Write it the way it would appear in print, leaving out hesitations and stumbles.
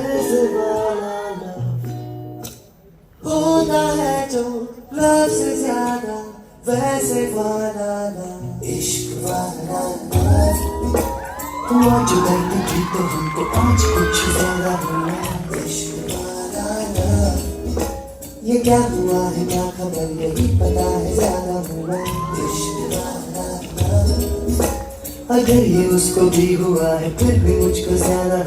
वैसे वाला लव होता है जो लव से ज्यादा वैसे वाला लव इश्क वाला लव तू आज बैठी थी तो हमको आज कुछ ज्यादा हुआ इश्क वाला लव ये क्या हुआ है क्या खबर यही पता है ज्यादा हुआ इश्क वाला लव अगर ये उसको भी हुआ है फिर भी मुझको ज्यादा